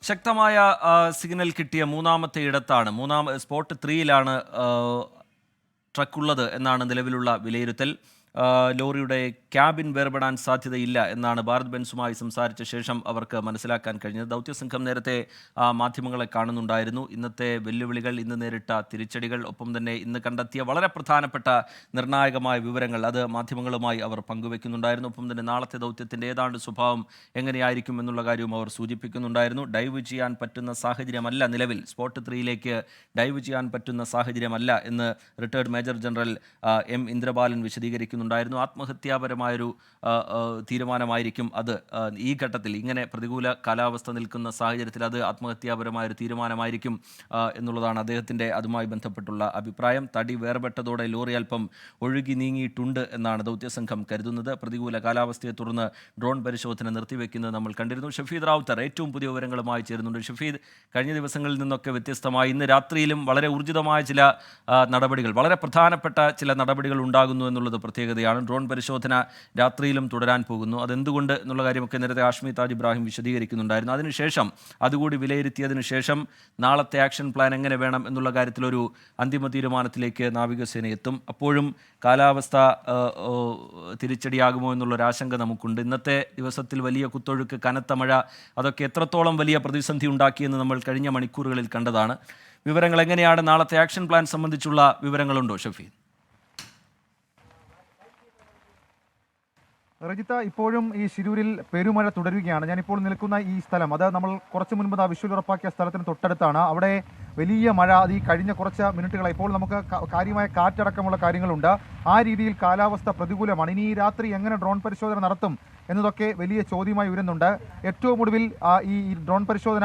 ശക്തമായ സിഗ്നൽ കിട്ടിയ മൂന്നാമത്തെ ഇടത്താണ് സ്പോട്ട് 3-ലാണ് ട്രക്കുള്ളത് എന്നാണ് നിലവിലുള്ള വിലയിരുത്തൽ. ലോറിയുടെ ക്യാബിൻ വേർപെടാൻ സാധ്യതയില്ല എന്നാണ് ഭാരത് ബെൻസുമായി സംസാരിച്ച ശേഷം അവർക്ക് മനസ്സിലാക്കാൻ കഴിഞ്ഞത്. ദൗത്യസംഘം നേരത്തെ മാധ്യമങ്ങളെ കാണുന്നുണ്ടായിരുന്നു. ഇന്നത്തെ വെല്ലുവിളികൾ, ഇന്ന് നേരിട്ട തിരിച്ചടികൾ, ഒപ്പം തന്നെ ഇന്ന് കണ്ടെത്തിയ വളരെ പ്രധാനപ്പെട്ട നിർണായകമായ വിവരങ്ങൾ അത് മാധ്യമങ്ങളുമായി അവർ പങ്കുവെക്കുന്നുണ്ടായിരുന്നു. ഒപ്പം തന്നെ നാളത്തെ ദൗത്യത്തിൻ്റെ ഏതാണ്ട് സ്വഭാവം എങ്ങനെയായിരിക്കും എന്നുള്ള കാര്യവും അവർ സൂചിപ്പിക്കുന്നുണ്ടായിരുന്നു. ഡൈവ് ചെയ്യാൻ പറ്റുന്ന സാഹചര്യമല്ല നിലവിൽ, സ്പോട്ട് 3-ലേക്ക് ഡൈവ് ചെയ്യാൻ പറ്റുന്ന സാഹചര്യമല്ല എന്ന് retired major general M Indrabalan വിശദീകരിക്കുന്നുണ്ടായിരുന്നു. ആത്മഹത്യാപരമായൊരു തീരുമാനമായിരിക്കും അത്. ഈ ഘട്ടത്തിൽ ഇങ്ങനെ പ്രതികൂല കാലാവസ്ഥ നിൽക്കുന്ന സാഹചര്യത്തിൽ അത് ആത്മഹത്യാപരമായൊരു തീരുമാനമായിരിക്കും എന്നുള്ളതാണ് അദ്ദേഹത്തിൻ്റെ അതുമായി ബന്ധപ്പെട്ടുള്ള അഭിപ്രായം. തടി വേർപെട്ടതോടെ ലോറി അല്പം ഒഴുകി നീങ്ങിയിട്ടുണ്ട് എന്നാണ് ദൗത്യസംഘം കരുതുന്നത്. പ്രതികൂല കാലാവസ്ഥയെ തുടർന്ന് ഡ്രോൺ പരിശോധന നിർത്തിവെക്കുന്നത് നമ്മൾ കണ്ടിരുന്നു. ഷഫീദ് റാവുത്തർ ഏറ്റവും പുതിയ വിവരങ്ങളുമായി ചേരുന്നുണ്ട്. ഷഫീദ്, കഴിഞ്ഞ ദിവസങ്ങളിൽ നിന്നൊക്കെ വ്യത്യസ്തമായി ഇന്ന് രാത്രിയിലും വളരെ ഊർജിതമായ ചില നടപടികൾ, വളരെ പ്രധാനപ്പെട്ട ചില നടപടികൾ ഉണ്ടാകുന്നു എന്നുള്ളത് പ്രത്യേകതയാണ്. ഡ്രോൺ പരിശോധന രാത്രിയിലും തുടരാൻ പോകുന്നു. അതെന്തുകൊണ്ട് എന്നുള്ള കാര്യമൊക്കെ നേരത്തെ ആഷ്മി താജ് ഇബ്രാഹിം വിശദീകരിക്കുന്നുണ്ടായിരുന്നു. അതിനുശേഷം അതുകൂടി വിലയിരുത്തിയതിനു ശേഷം നാളത്തെ ആക്ഷൻ പ്ലാൻ എങ്ങനെ വേണം എന്നുള്ള കാര്യത്തിലൊരു അന്തിമ തീരുമാനത്തിലേക്ക് നാവികസേന എത്തും. അപ്പോഴും കാലാവസ്ഥ തിരിച്ചടിയാകുമോ എന്നുള്ളൊരു ആശങ്ക നമുക്കുണ്ട്. ഇന്നത്തെ ദിവസത്തിൽ വലിയ കുത്തൊഴുക്ക്, കനത്ത മഴ, അതൊക്കെ എത്രത്തോളം വലിയ പ്രതിസന്ധി ഉണ്ടാക്കിയെന്ന് നമ്മൾ കഴിഞ്ഞ മണിക്കൂറുകളിൽ കണ്ടതാണ്. വിവരങ്ങൾ എങ്ങനെയാണ്? നാളത്തെ ആക്ഷൻ പ്ലാൻ സംബന്ധിച്ചുള്ള വിവരങ്ങളുണ്ടോ ഷഫീദ്? റജിത്ത, ഇപ്പോഴും ഈ ശിരൂരിൽ പെരുമഴ തുടരുകയാണ്. ഞാനിപ്പോൾ നിൽക്കുന്ന ഈ സ്ഥലം, അത് നമ്മൾ കുറച്ച് മുൻപ് വിഷ്വൽ ഉറപ്പാക്കിയ സ്ഥലത്തിന് തൊട്ടടുത്താണ്. അവിടെ വലിയ മഴ, അത് ഈ കഴിഞ്ഞ കുറച്ച് മിനിറ്റുകളായി. ഇപ്പോൾ നമുക്ക് കാര്യമായ കാറ്റടക്കമുള്ള കാര്യങ്ങളുണ്ട്. ആ രീതിയിൽ കാലാവസ്ഥ പ്രതികൂലമാണ്. ഇനി ഈ രാത്രി എങ്ങനെ ഡ്രോൺ പരിശോധന നടത്തും എന്നതൊക്കെ വലിയ ചോദ്യമായി ഉയരുന്നുണ്ട്. ഏറ്റവും ഒടുവിൽ ഈ ഡ്രോൺ പരിശോധന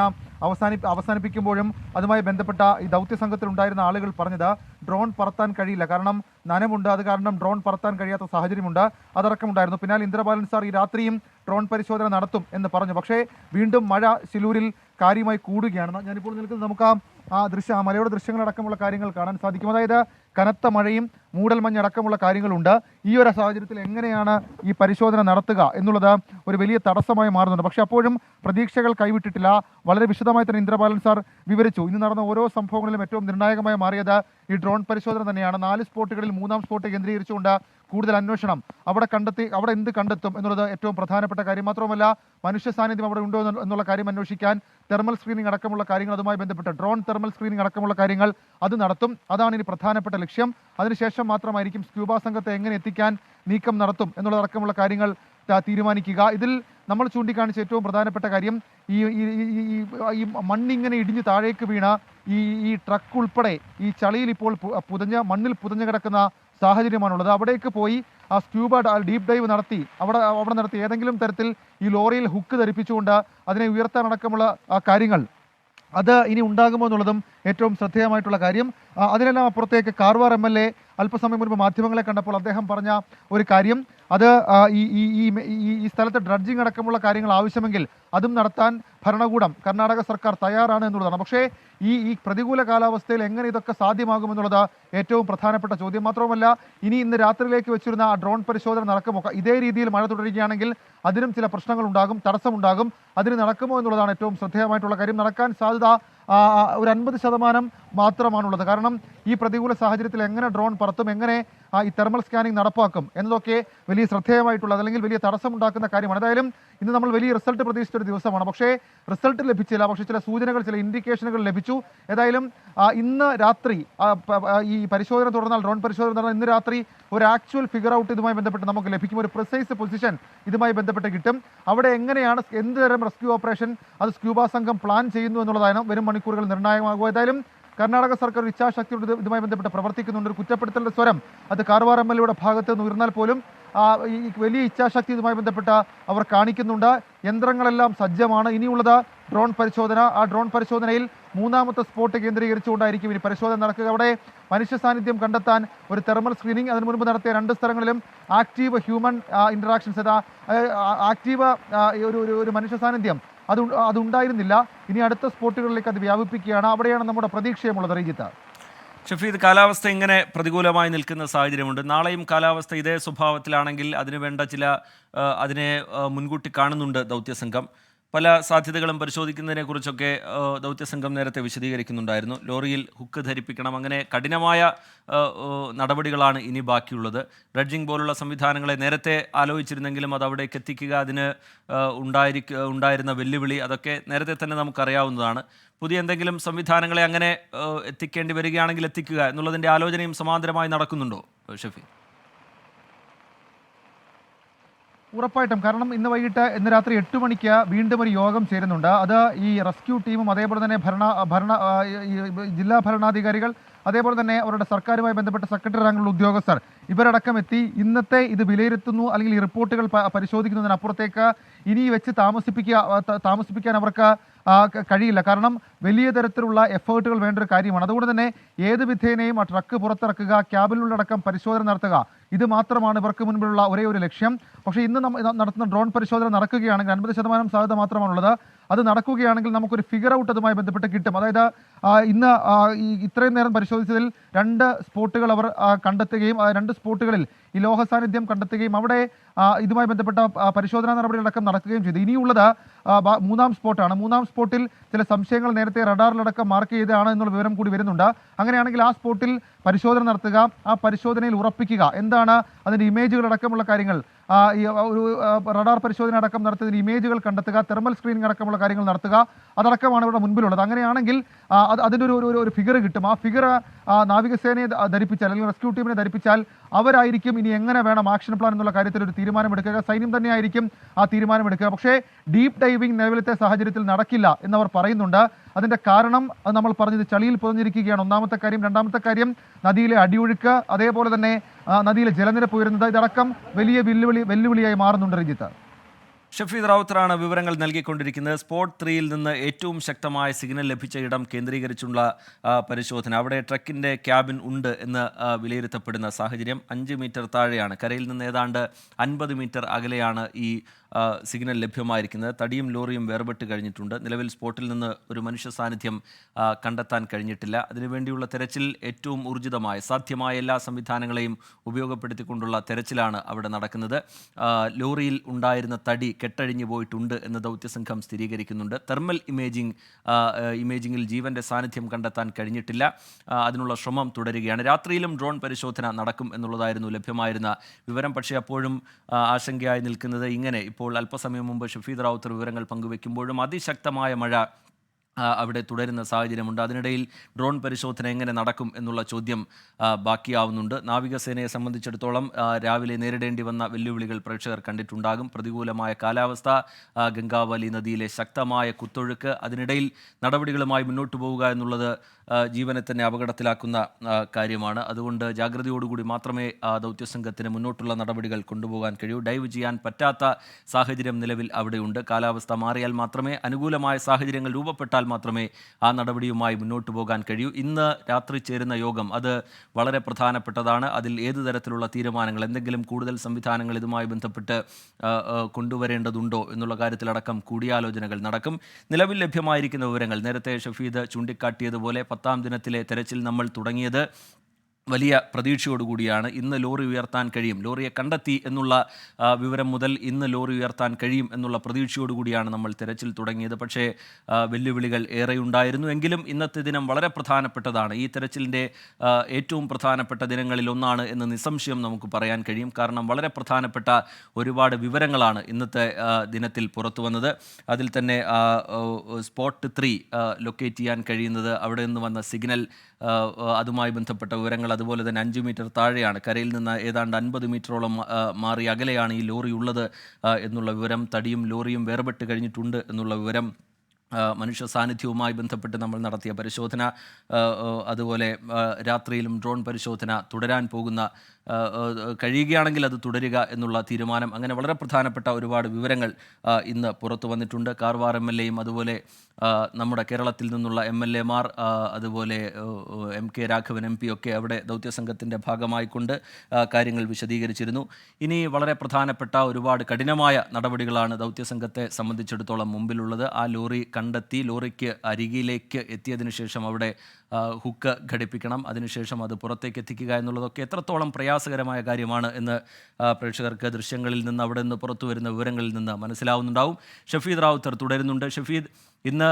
അവസാനിപ്പിക്കുമ്പോഴും അതുമായി ബന്ധപ്പെട്ട ഈ ദൗത്യ സംഘത്തിലുണ്ടായിരുന്ന ആളുകൾ പറഞ്ഞത് ഡ്രോൺ പറത്താൻ കഴിയില്ല, കാരണം നനമുണ്ട്, അത് കാരണം ഡ്രോൺ പറത്താൻ കഴിയാത്ത സാഹചര്യമുണ്ട്, അതടക്കമുണ്ടായിരുന്നു. പിന്നാലെ ഇന്ദ്രബാലൻ സാർ ഈ രാത്രിയും ഡ്രോൺ പരിശോധന നടത്തും എന്ന് പറഞ്ഞു. പക്ഷേ വീണ്ടും മഴ ശിലൂരിൽ കാര്യമായി കൂടുകയാണ്. ഞാനിപ്പോൾ നിൽക്കുന്നത് നമുക്ക് ആ മലയുടെ ദൃശ്യങ്ങളടക്കമുള്ള കാര്യങ്ങൾ കാണാൻ സാധിക്കും. അതായത് കനത്ത മഴയും മൂടൽമഞ്ഞടക്കമുള്ള കാര്യങ്ങളുണ്ട്. ഈ ഒരു സാഹചര്യത്തിൽ എങ്ങനെയാണ് ഈ പരിശോധന നടത്തുക എന്നുള്ളത് ഒരു വലിയ തടസ്സമായി മാറുന്നുണ്ട്. പക്ഷേ അപ്പോഴും പ്രതീക്ഷകൾ കൈവിട്ടിട്ടില്ല. വളരെ വിശദമായി തന്നെ ഇന്ദ്രബാലൻ സാർ വിവരിച്ചു. ഇന്ന് നടന്ന ഓരോ സംഭവങ്ങളിലും ഏറ്റവും നിർണായകമായി മാറിയത് ഈ ഡ്രോൺ പരിശോധന തന്നെയാണ്. 4 സ്പോട്ടുകളിൽ 3-ാം സ്പോട്ട് കേന്ദ്രീകരിച്ചുകൊണ്ട് കൂടുതൽ അന്വേഷണം അവിടെ എന്ത് കണ്ടെത്തും എന്നുള്ളത് ഏറ്റവും പ്രധാനപ്പെട്ട കാര്യം. മാത്രമല്ല മനുഷ്യ സാന്നിധ്യം അവിടെ ഉണ്ടോ എന്നുള്ള കാര്യം അന്വേഷിക്കാൻ തെർമൽ സ്ക്രീനിംഗ് അടക്കമുള്ള കാര്യങ്ങൾ, അതുമായി ബന്ധപ്പെട്ട് ഡ്രോൺ തെർമൽ സ്ക്രീനിംഗ് അടക്കമുള്ള കാര്യങ്ങൾ അത് നടത്തും. അതാണ് ഇനി പ്രധാനപ്പെട്ട ലക്ഷ്യം. അതിനുശേഷം മാത്രമായിരിക്കും സ്ക്യൂബ സംഘത്തെ എങ്ങനെ എത്തിക്കാൻ നീക്കം നടത്തും എന്നുള്ളതടക്കമുള്ള കാര്യങ്ങൾ തീരുമാനിക്കുക. ഇതിൽ നമ്മൾ ചൂണ്ടിക്കാണിച്ച ഏറ്റവും പ്രധാനപ്പെട്ട കാര്യം ഈ മണ്ണിങ്ങനെ ഇടിഞ്ഞ് താഴേക്ക് വീണ ഈ ട്രക്ക് ഉൾപ്പെടെ ഈ ചളിയിൽ ഇപ്പോൾ മണ്ണിൽ പുതഞ്ഞു കിടക്കുന്ന സാഹചര്യമാണുള്ളത്. അവിടേക്ക് പോയി ആ സ്ക്യൂബ ഡീപ്പ് ഡൈവ് നടത്തി അവിടെ നടത്തി ഏതെങ്കിലും തരത്തിൽ ഈ ലോറിയിൽ ഹുക്ക് ധരിപ്പിച്ചുകൊണ്ട് അതിനെ ഉയർത്താനടക്കമുള്ള കാര്യങ്ങൾ അത് ഇനി ഉണ്ടാകുമോ എന്നുള്ളതും ഏറ്റവും ശ്രദ്ധേയമായിട്ടുള്ള കാര്യം. അതിനെല്ലാം അപ്പുറത്തേക്ക് കാർവാർ MLA അല്പസമയം മുൻപ് മാധ്യമങ്ങളെ കണ്ടപ്പോൾ അദ്ദേഹം പറഞ്ഞ ഒരു കാര്യം, അത് ഈ സ്ഥലത്ത് ഡ്രഡ്ജിങ് അടക്കമുള്ള കാര്യങ്ങൾ ആവശ്യമെങ്കിൽ അതും നടത്താൻ ഭരണകൂടം, കർണാടക സർക്കാർ തയ്യാറാണ് എന്നുള്ളതാണ്. പക്ഷേ ഈ പ്രതികൂല കാലാവസ്ഥയിൽ എങ്ങനെ ഇതൊക്കെ സാധ്യമാകുമെന്നുള്ളത് ഏറ്റവും പ്രധാനപ്പെട്ട ചോദ്യം. മാത്രവുമല്ല ഇന്ന് രാത്രിയിലേക്ക് വെച്ചിരുന്ന ആ ഡ്രോൺ പരിശോധന നടക്കുമോ? ഇതേ രീതിയിൽ മഴ തുടരുകയാണെങ്കിൽ അതിനും ചില പ്രശ്നങ്ങൾ ഉണ്ടാകും, തടസ്സമുണ്ടാകും. അതിന് നടക്കുമോ എന്നുള്ളതാണ് ഏറ്റവും ശ്രദ്ധേയമായിട്ടുള്ള കാര്യം. നടക്കാൻ സാധ്യത ഒരു 50% മാത്രമാണുള്ളത്. കാരണം ഈ പ്രതികൂല സാഹചര്യത്തിൽ എങ്ങനെ ഡ്രോൺ പറത്തും, എങ്ങനെ ഈ തെർമൽ സ്കാനിംഗ് നടപ്പാക്കും എന്നതൊക്കെ വലിയ ശ്രദ്ധേയമായിട്ടുള്ളത്, അല്ലെങ്കിൽ വലിയ തടസ്സമുണ്ടാക്കുന്ന കാര്യമാണ്. ഏതായാലും ഇന്ന് നമ്മൾ വലിയ റിസൾട്ട് പ്രതീക്ഷിച്ചൊരു ദിവസമാണ്. പക്ഷേ റിസൾട്ട് ലഭിച്ചില്ല. പക്ഷേ ചില സൂചനകൾ, ചില ഇൻഡിക്കേഷനുകൾ ലഭിച്ചു. ഏതായാലും ഇന്ന് രാത്രി ഈ പരിശോധന തുടർന്നാൽ, ഡ്രോൺ പരിശോധന തുടർന്നാൽ ഇന്ന് രാത്രി ഒരു ആക്ച്വൽ ഫിഗർ ഔട്ട് ഇതുമായി ബന്ധപ്പെട്ട് നമുക്ക് ലഭിക്കും. ഒരു പ്രിസൈസ് പൊസിഷൻ ഇതുമായി ബന്ധപ്പെട്ട് കിട്ടും. അവിടെ എങ്ങനെയാണ്, എന്ത് തരം റെസ്ക്യൂ ഓപ്പറേഷൻ അത് സ്ക്യൂബ സംഘം പ്ലാൻ ചെയ്യുന്നു എന്നുള്ളതാണ് വരും മണിക്കൂറുകൾ നിർണായകമാകുക. ഏതായാലും കർണാടക സർക്കാർ ഇച്ഛാശക്തിയോട് ഇതുമായി ബന്ധപ്പെട്ട് പ്രവർത്തിക്കുന്നുണ്ട്. ഒരു കുറ്റപ്പെടുത്തലിന്റെ സ്വരം അത് കാർവാർ MLA ഭാഗത്ത് നിന്ന് ഉയർന്നാൽ പോലും ഈ വലിയ ഇച്ഛാശക്തി ഇതുമായി ബന്ധപ്പെട്ട് അവർ കാണിക്കുന്നുണ്ട്. യന്ത്രങ്ങളെല്ലാം സജ്ജമാണ്. ഇനിയുള്ളത് ഡ്രോൺ പരിശോധന. ആ ഡ്രോൺ പരിശോധനയിൽ 3-ാമത്തെ സ്പോട്ട് കേന്ദ്രീകരിച്ചുകൊണ്ടായിരിക്കും ഇനി പരിശോധന നടക്കുക. അവിടെ മനുഷ്യ സാന്നിധ്യം കണ്ടെത്താൻ ഒരു തെർമൽ സ്ക്രീനിങ്, അതിനു മുൻപ് നടത്തിയ 2 സ്ഥലങ്ങളിലും ആക്റ്റീവ് ഹ്യൂമൻ ഇൻറ്ററാക്ഷൻസ്, ആക്റ്റീവ് ഒരു മനുഷ്യ സാന്നിധ്യം അതുണ്ടായിരുന്നില്ല. ഇനി അടുത്ത സ്പോട്ടുകളിലേക്ക് അത് വ്യാപിപ്പിക്കുകയാണ്. അവിടെയാണ് നമ്മുടെ പ്രതീക്ഷയുമുള്ളത്. റീജിത്ത്, ഷഫീദ്, കാലാവസ്ഥ ഇങ്ങനെ പ്രതികൂലമായി നിൽക്കുന്ന സാഹചര്യമുണ്ട്. നാളെയും കാലാവസ്ഥ ഇതേ സ്വഭാവത്തിലാണെങ്കിൽ അതിനുവേണ്ട അതിനെ മുൻകൂട്ടി കാണുന്നുണ്ട് ദൗത്യസംഘം. പല സാധ്യതകളും പരിശോധിക്കുന്നതിനെക്കുറിച്ചൊക്കെ ദൗത്യസംഘം നേരത്തെ വിശദീകരിക്കുന്നുണ്ടായിരുന്നു. ലോറിയിൽ ഹുക്ക് ധരിപ്പിക്കണം, അങ്ങനെ കഠിനമായ നടപടികളാണ് ഇനി ബാക്കിയുള്ളത്. ഡ്രഡ്ജിംഗ് പോലുള്ള സംവിധാനങ്ങളെ നേരത്തെ ആലോചിച്ചിരുന്നെങ്കിലും അത് അവിടേക്ക് എത്തിക്കുക, അതിന് ഉണ്ടായിരുന്ന വെല്ലുവിളി, അതൊക്കെ നേരത്തെ തന്നെ നമുക്കറിയാവുന്നതാണ്. പുതിയ എന്തെങ്കിലും സംവിധാനങ്ങളെ അങ്ങനെ എത്തിക്കേണ്ടി വരികയാണെങ്കിൽ എത്തിക്കുക എന്നുള്ളതിൻ്റെ ആലോചനയും സമാന്തരമായി നടക്കുന്നുണ്ടോ ഷഫി? ഉറപ്പായിട്ടും. കാരണം ഇന്ന് രാത്രി 8 മണിക്ക് വീണ്ടും ഒരു യോഗം ചേരുന്നുണ്ട്. അത് ഈ റെസ്ക്യൂ ടീമും അതേപോലെ തന്നെ ജില്ലാ ഭരണാധികാരികൾ, അതേപോലെ തന്നെ അവരുടെ സർക്കാരുമായി ബന്ധപ്പെട്ട സെക്രട്ടറി റാങ്കിലുള്ള ഉദ്യോഗസ്ഥർ ഇവരടക്കം എത്തി ഇന്നത്തെ ഇത് വിലയിരുത്തുന്നു, അല്ലെങ്കിൽ ഈ റിപ്പോർട്ടുകൾ പരിശോധിക്കുന്നതിനപ്പുറത്തേക്ക് ഇനി വെച്ച് താമസിപ്പിക്കാൻ അവർക്ക് കഴിയില്ല. കാരണം വലിയ തരത്തിലുള്ള എഫേർട്ടുകൾ വേണ്ട ഒരു കാര്യമാണ്. അതുകൊണ്ട് തന്നെ ഏത് വിധേനയും ആ ട്രക്ക് പുറത്തിറക്കുക, ക്യാബിനുള്ളടക്കം പരിശോധന നടത്തുക, ഇത് മാത്രമാണ് ഇവർക്ക് മുൻപിലുള്ള ഒരേ ഒരു ലക്ഷ്യം. പക്ഷേ ഇന്ന് നടത്തുന്ന ഡ്രോൺ പരിശോധന നടക്കുകയാണെങ്കിൽ 50% സാധ്യത മാത്രമാണുള്ളത്. അത് നടക്കുകയാണെങ്കിൽ നമുക്കൊരു ഫിഗർ ഔട്ട് അതുമായി ബന്ധപ്പെട്ട് കിട്ടും. അതായത് ഇന്ന് ഇത്രയും നേരം പരിശോധിച്ചതിൽ 2 സ്പോട്ടുകൾ അവർ കണ്ടെത്തുകയും 2 സ്പോട്ടുകളിൽ ഈ ലോഹ സാന്നിധ്യം കണ്ടെത്തുകയും അവിടെ ഇതുമായി ബന്ധപ്പെട്ട പരിശോധനാ നടപടികളടക്കം നടക്കുകയും ചെയ്തു. ഇനിയുള്ളത് 3-ാം സ്പോട്ടാണ്. 3-ാം സ്പോട്ടിൽ ചില സംശയങ്ങൾ നേരത്തെ റഡാറിലടക്കം മാർക്ക് ചെയ്തതാണ് എന്നുള്ള വിവരം കൂടി വരുന്നുണ്ട്. അങ്ങനെയാണെങ്കിൽ ആ സ്പോട്ടിൽ പരിശോധന നടത്തുക, ആ പരിശോധനയിൽ ഉറപ്പിക്കുക എന്താണ് അതിൻ്റെ ഇമേജുകളടക്കമുള്ള കാര്യങ്ങൾ, ഈ ഒരു റഡാർ പരിശോധന അടക്കം നടത്തിയതിന് ഇമേജുകൾ കണ്ടെത്തുക, തെർമൽ സ്ക്രീനിങ് അടക്കമുള്ള കാര്യങ്ങൾ നടത്തുക, അതടക്കമാണ് ഇവിടെ മുൻപിലുള്ളത്. അങ്ങനെയാണെങ്കിൽ അതിൻ്റെ ഒരു ഫിഗർ കിട്ടും. ആ ഫിഗർ നാവികസേനയെ ധരിപ്പിച്ചാൽ, അല്ലെങ്കിൽ റെസ്ക്യൂ ടീമിനെ ധരിപ്പിച്ചാൽ അവരായിരിക്കും ഇനി എങ്ങനെ വേണം ആക്ഷൻ പ്ലാൻ എന്നുള്ള കാര്യത്തിൽ ഒരു തീരുമാനമെടുക്കുക. സൈന്യം തന്നെയായിരിക്കും ആ തീരുമാനമെടുക്കുക. പക്ഷേ ഡീപ്പ് ഡൈവിംഗ് നിലവിലത്തെ സാഹചര്യത്തിൽ നടക്കില്ല എന്നവർ പറയുന്നുണ്ട്. അതിൻ്റെ കാരണം അത് നമ്മൾ പറഞ്ഞത് ചളിയിൽ പുതഞ്ഞിരിക്കുകയാണ്. ഒന്നാമത്തെ കാര്യം. രണ്ടാമത്തെ കാര്യം നദിയിലെ അടിയൊഴുക്ക്, അതേപോലെ തന്നെ നദിയിലെ ജലനിരപ്പ് ഉയരുന്നത്, ഇതടക്കം വലിയ വെല്ലുവിളിയായി മാറുന്നുണ്ട് രഞ്ജിത്ത്. ഷഫീദ് റാവുത്തറാണ് വിവരങ്ങൾ നൽകിക്കൊണ്ടിരിക്കുന്നത്. സ്പോട്ട് 3-ൽ നിന്ന് ഏറ്റവും ശക്തമായ സിഗ്നൽ ലഭിച്ച ഇടം കേന്ദ്രീകരിച്ചുള്ള പരിശോധന. അവിടെ ട്രക്കിൻ്റെ ക്യാബിൻ ഉണ്ട് എന്ന് വിലയിരുത്തപ്പെടുന്ന സാഹചര്യം. 5 മീറ്റർ താഴെയാണ്, കരയിൽ നിന്ന് ഏതാണ്ട് 50 മീറ്റർ അകലെയാണ് ഈ സിഗ്നൽ ലഭ്യമായിരിക്കുന്നത്. തടിയും ലോറിയും വേർപെട്ട് കഴിഞ്ഞിട്ടുണ്ട്. നിലവിൽ സ്പോട്ടിൽ നിന്ന് ഒരു മനുഷ്യ സാന്നിധ്യം കണ്ടെത്താൻ കഴിഞ്ഞിട്ടില്ല. അതിനുവേണ്ടിയുള്ള തെരച്ചിൽ ഏറ്റവും ഊർജിതമായ സാധ്യമായ എല്ലാ സംവിധാനങ്ങളെയും ഉപയോഗപ്പെടുത്തിക്കൊണ്ടുള്ള തെരച്ചിലാണ് അവിടെ നടക്കുന്നത്. ലോറിയിൽ ഉണ്ടായിരുന്ന തടി കെട്ടഴിഞ്ഞു പോയിട്ടുണ്ട് എന്ന് ദൗത്യസംഘം സ്ഥിരീകരിക്കുന്നുണ്ട്. തെർമൽ ഇമേജിങ്ങിൽ ജീവൻ്റെ സാന്നിധ്യം കണ്ടെത്താൻ കഴിഞ്ഞിട്ടില്ല. അതിനുള്ള ശ്രമം തുടരുകയാണ്. രാത്രിയിലും ഡ്രോൺ പരിശോധന നടക്കും എന്നുള്ളതായിരുന്നു ലഭ്യമായിരുന്ന വിവരം. പക്ഷേ അപ്പോഴും ആശങ്കയായി നിൽക്കുന്നത് ഇങ്ങനെ, ഇപ്പോൾ അല്പസമയം മുമ്പ് ഷഫീദ് റാവുത്തർ വിവരങ്ങൾ പങ്കുവെക്കുമ്പോഴും അതിശക്തമായ മഴ അവിടെ തുടരുന്ന സാഹചര്യമുണ്ട്. അതിനിടയിൽ ഡ്രോൺ പരിശോധന എങ്ങനെ നടക്കും എന്നുള്ള ചോദ്യം ബാക്കിയാവുന്നുണ്ട്. നാവികസേനയെ സംബന്ധിച്ചിടത്തോളം രാവിലെ നേരിടേണ്ടി വന്ന വെല്ലുവിളികൾ പ്രേക്ഷകർ കണ്ടിട്ടുണ്ടാകും. പ്രതികൂലമായ കാലാവസ്ഥ, ഗംഗാവലി നദിയിലെ ശക്തമായ കുത്തൊഴുക്ക്, അതിനിടയിൽ നടപടികളുമായി മുന്നോട്ട് പോവുക എന്നുള്ളത് ജീവനെ തന്നെ അപകടത്തിലാക്കുന്ന കാര്യമാണ്. അതുകൊണ്ട് ജാഗ്രതയോടുകൂടി മാത്രമേ ദൗത്യസംഘത്തിന് മുന്നോട്ടുള്ള നടപടികൾ കൊണ്ടുപോകാൻ കഴിയൂ. ഡൈവ് ചെയ്യാൻ പറ്റാത്ത സാഹചര്യം നിലവിൽ അവിടെയുണ്ട്. കാലാവസ്ഥ മാറിയാൽ മാത്രമേ, അനുകൂലമായ സാഹചര്യങ്ങൾ രൂപപ്പെട്ടാൽ മാത്രമേ ആ നടപടിയുമായി മുന്നോട്ട് പോകാൻ കഴിയൂ. ഇന്ന് രാത്രി ചേരുന്ന യോഗം അത് വളരെ പ്രധാനപ്പെട്ടതാണ്. അതിൽ ഏത് തരത്തിലുള്ള തീരുമാനങ്ങൾ, എന്തെങ്കിലും കൂടുതൽ സംവിധാനങ്ങൾ ഇതുമായി ബന്ധപ്പെട്ട് കൊണ്ടുവരേണ്ടതുണ്ടോ എന്നുള്ള കാര്യത്തിലടക്കം കൂടിയാലോചനകൾ നടക്കും. നിലവിൽ ലഭ്യമായിരിക്കുന്ന വിവരങ്ങൾ നേരത്തെ ഷഫീദ് ചൂണ്ടിക്കാട്ടിയതുപോലെ 10-ാം ദിനത്തിലെ തെരച്ചിൽ നമ്മൾ തുടങ്ങിയത് വലിയ പ്രതീക്ഷയോടുകൂടിയാണ്. ഇന്ന് ലോറി ഉയർത്താൻ കഴിയും, ലോറിയെ കണ്ടെത്തി എന്നുള്ള വിവരം മുതൽ ഇന്ന് ലോറി ഉയർത്താൻ കഴിയും എന്നുള്ള പ്രതീക്ഷയോടുകൂടിയാണ് നമ്മൾ തെരച്ചിൽ തുടങ്ങിയത്. പക്ഷേ വെല്ലുവിളികൾ ഏറെയുണ്ടായിരുന്നു. എങ്കിലും ഇന്നത്തെ ദിനം വളരെ പ്രധാനപ്പെട്ടതാണ്. ഈ തെരച്ചിലിൻ്റെ ഏറ്റവും പ്രധാനപ്പെട്ട ദിനങ്ങളിലൊന്നാണ് എന്ന് നിസ്സംശയം നമുക്ക് പറയാൻ കഴിയും. കാരണം വളരെ പ്രധാനപ്പെട്ട ഒരുപാട് വിവരങ്ങളാണ് ഇന്നത്തെ ദിനത്തിൽ പുറത്തു വന്നത്. അതിൽ തന്നെ സ്പോട്ട് 3 ലൊക്കേറ്റ് ചെയ്യാൻ കഴിയുന്നത്, അവിടെ നിന്ന് വന്ന സിഗ്നൽ, അതുമായി ബന്ധപ്പെട്ട വിവരങ്ങൾ, അതുപോലെ തന്നെ 5 മീറ്റർ താഴെയാണ്, കരയിൽ നിന്ന് ഏതാണ്ട് 50 മീറ്ററോളം മാറി അകലെയാണ് ഈ ലോറി ഉള്ളത് എന്നുള്ള വിവരം. തടിയും ലോറിയും വേർപെട്ട് കഴിഞ്ഞിട്ടുണ്ട് എന്നുള്ള വിവരം. മനുഷ്യ സാന്നിധ്യവുമായി ബന്ധപ്പെട്ട് നമ്മൾ നടത്തിയ പരിശോധന, അതുപോലെ രാത്രിയിലും ഡ്രോൺ പരിശോധന തുടരാൻ പോകുന്ന, കഴിയുകയാണെങ്കിൽ അത് തുടരുക എന്നുള്ള തീരുമാനം, അങ്ങനെ വളരെ പ്രധാനപ്പെട്ട ഒരുപാട് വിവരങ്ങൾ ഇന്ന് പുറത്തു വന്നിട്ടുണ്ട്. കാർവാർ MLA-യും അതുപോലെ നമ്മുടെ കേരളത്തിൽ നിന്നുള്ള MLA-മാർ, അതുപോലെ MK രാഘവൻ MP ഒക്കെ അവിടെ ദൗത്യസംഘത്തിൻ്റെ ഭാഗമായിക്കൊണ്ട് കാര്യങ്ങൾ വിശദീകരിച്ചിരുന്നു. ഇനി വളരെ പ്രധാനപ്പെട്ട ഒരുപാട് കഠിനമായ നടപടികളാണ് ദൗത്യസംഘത്തെ സംബന്ധിച്ചിടത്തോളം മുമ്പിലുള്ളത്. ആ ലോറി കണ്ടെത്തി ലോറിക്ക് അരികിലേക്ക് എത്തിയതിനു ശേഷം അവിടെ ഹുക്ക് ഘടിപ്പിക്കണം, അതിനുശേഷം അത് പുറത്തേക്ക് എത്തിക്കുക എന്നുള്ളതൊക്കെ എത്രത്തോളം പ്രയാസകരമായ കാര്യമാണ് എന്ന് പ്രേക്ഷകർക്ക് ദൃശ്യങ്ങളിൽ നിന്ന് അവിടെ നിന്ന് പുറത്തു വരുന്ന വിവരങ്ങളിൽ നിന്ന് മനസ്സിലാവുന്നുണ്ടാവും. ഷഫീദ് റാവുത്തർ തുടരുന്നുണ്ട്. ഷഫീദ്, ഇന്ന്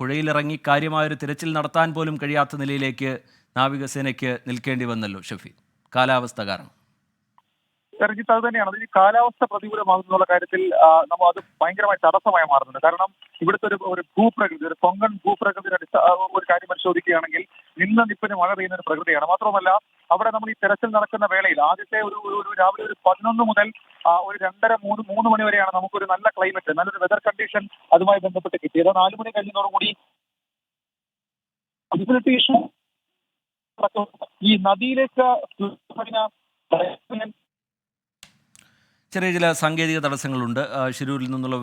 പുഴയിലിറങ്ങി കാര്യമായൊരു തിരച്ചിൽ നടത്താൻ പോലും കഴിയാത്ത നിലയിലേക്ക് നാവികസേനയ്ക്ക് നിൽക്കേണ്ടി വന്നല്ലോ ഷഫീദ്, കാലാവസ്ഥ കാരണം. രഞ്ജിത്ത്, അത് തന്നെയാണ്. ഈ കാലാവസ്ഥ പ്രതികൂലമാകുന്നുള്ള കാര്യത്തിൽ നമ്മൾ അത് ഭയങ്കരമായി തടസ്സമായി മാറുന്നുണ്ട്. കാരണം ഇവിടുത്തെ ഒരു ഭൂപ്രകൃതി, ഒരു കൊങ്കൺ ഭൂപ്രകൃതിയുടെ ഒരു കാര്യം പരിശോധിക്കുകയാണെങ്കിൽ നിന്ന് നിപ്പിന് മഴ പെയ്യുന്ന ഒരു പ്രകൃതിയാണ്. മാത്രമല്ല അവിടെ നമ്മൾ ഈ തെരച്ചിൽ നടക്കുന്ന വേളയിൽ ആദ്യത്തെ ഒരു രാവിലെ ഒരു 11 മുതൽ ഒരു 2:30-3 മണി വരെയാണ് നമുക്കൊരു നല്ല ക്ലൈമറ്റ്, നല്ലൊരു വെതർ കണ്ടീഷൻ അതുമായി ബന്ധപ്പെട്ട് കിട്ടിയത്. 4 മണി കഴിഞ്ഞതോടുകൂടി വിസിബിലിറ്റി ഇഷ്യൂ ഈ നദിയിലേക്ക് ചെറിയ ചില സാങ്കേതിക തടസ്സങ്ങളുണ്ട്. ശിരൂരിൽ നിന്നുള്ള